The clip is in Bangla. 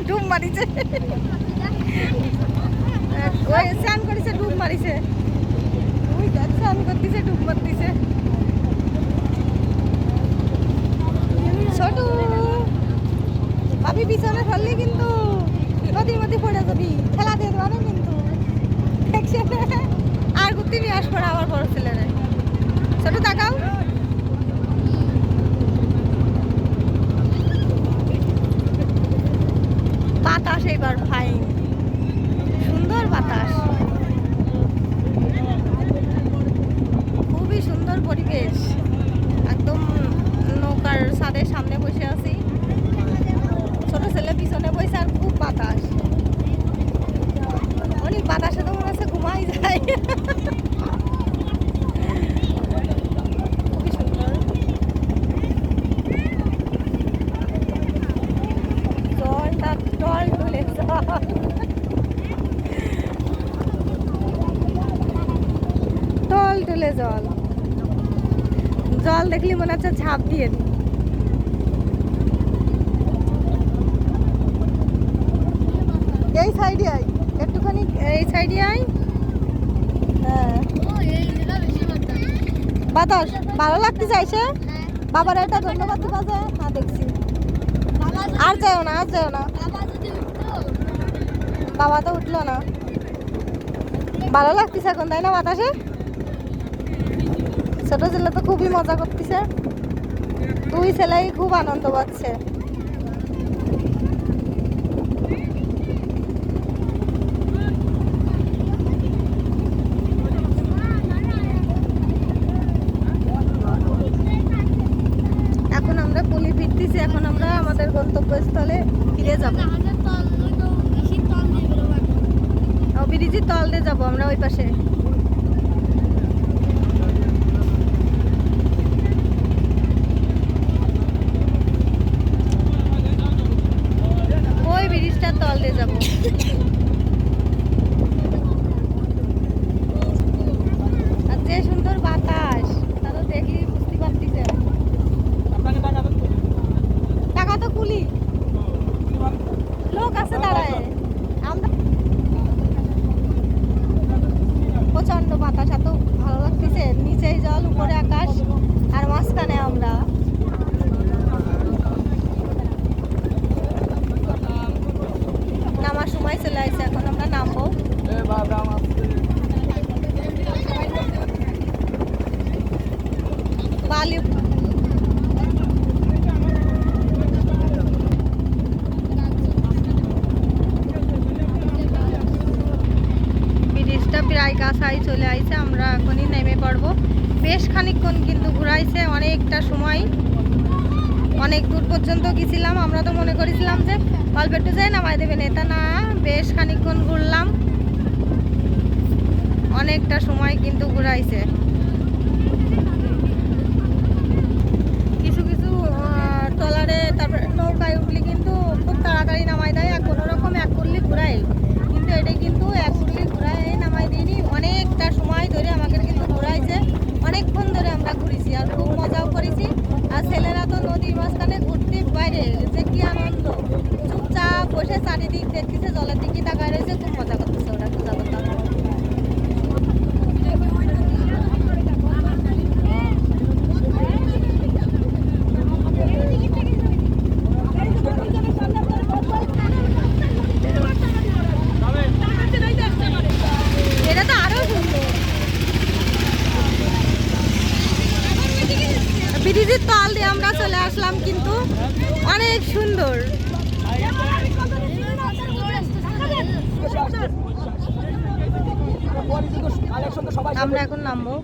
ডুব মারিছে, ওই স্নান করেছে ডুব মারিছে, ওই স্নান করতেছে ডুব মারতেছে। ছোটু ভাবি পিছনে ফেললি কিন্তু নদীর মধ্যে পড়ে যাবি, খেলা দিয়ে দেওয়া কিন্তু আর ঘুরতে নিয়ে আসবো আবার বড় ছেলেরা। ছোট তাকাও, বাতাস এইবার ফাইন, সুন্দর বাতাস, খুবই সুন্দর পরিবেশ। একদম নৌকার ছাদের সামনে বসে আছি, ছোট ছেলে পিছনে বসে, আর খুব বাতাস, অনেক বাতাসে তো মনে হচ্ছে ঘুমাই যায়। খুবই সুন্দর, জলটা জল তুলে টল টুলে জল, জল দেখলি মনে হচ্ছে ঝাঁপ দিয়ে দিই। এই সাইডে আই একটুখানি, এই সাইডে আই। হ্যাঁ বাতাস ভালো লাগতে চাইছে, বাবার এটা ধন্যবাদ দিবা যে। হ্যাঁ দেখছি, আর যাও না, আর যাও না, বাবা তো উঠলো না। ভালো লাগতেছে এখন তাই না বাতাসে? ছোট ছেলে তো খুবই মজা করতেছে, দুই ছেলেই খুব আনন্দ পাচ্ছে। এখন আমরা পুলি ফিরতেছি, এখন আমরা আমাদের গন্তব্যস্থলে ফিরে যাব। ব্রিজের তল দিয়ে যাবো আমরা ওই পাশে। ওই ব্রিজটার তল দিয়ে যাবো। আর যে সুন্দর বাতাস, তা তো দেখি বুঝতে পারতেছে। টাকা তো কুলি লোক আছে দাঁড়ায়। আমরা প্রচন্ড বাতাস, এত ভালো লাগতেছে, নিচেই জল উপরে আকাশ আর মাঝখানে আমরা। নামার সময় চলে আসছে, এখন আমরা নামবো। বালি ব্রিজটা প্রায় কাছাই চলে আইছে, আমরা এখনই নেমে পড়বো। বেশ খানিকক্ষণ কিন্তু ঘুরাইছে, অনেকটা সময়, অনেক দূর পর্যন্ত গেছিলাম। আমরা তো মনে করেছিলাম যে অল্প একটু যাই নামাই দেবেন, এটা না, বেশ খানিকক্ষণ ঘুরলাম, অনেকটা সময় কিন্তু ঘুরাইছে। কিছু কিছু ট্রলারে তারপরে নৌকায় উঠলে কিন্তু খুব তাড়াতাড়ি নামাই দেয়, আর কোনো রকম এক করলে ঘুরাই, কিন্তু এটা কিন্তু এক করলে ঘুরাই নামাই দিইনি, অনেকটা সময় ধরে আমাকে কিন্তু ঘুরাইছে, অনেকক্ষণ ধরে আমরা ঘুরেছি আর খুব মজাও করেছি। আর ছেলেরা তো নদীর মাঝখানে ঘুরতে বাইরে যে কি আনন্দ, চুপচাপ বসে চারিদিক দেখতেছে, জলের দিকে তাকায় রয়েছে, খুব মজা করতেছে ওরা, সোজা কথা। এটা তো আরো সুন্দর, ব্রিজের তল দিয়ে আমরা চলে আসলাম, কিন্তু অনেক সুন্দর। আমরা এখন নামবো।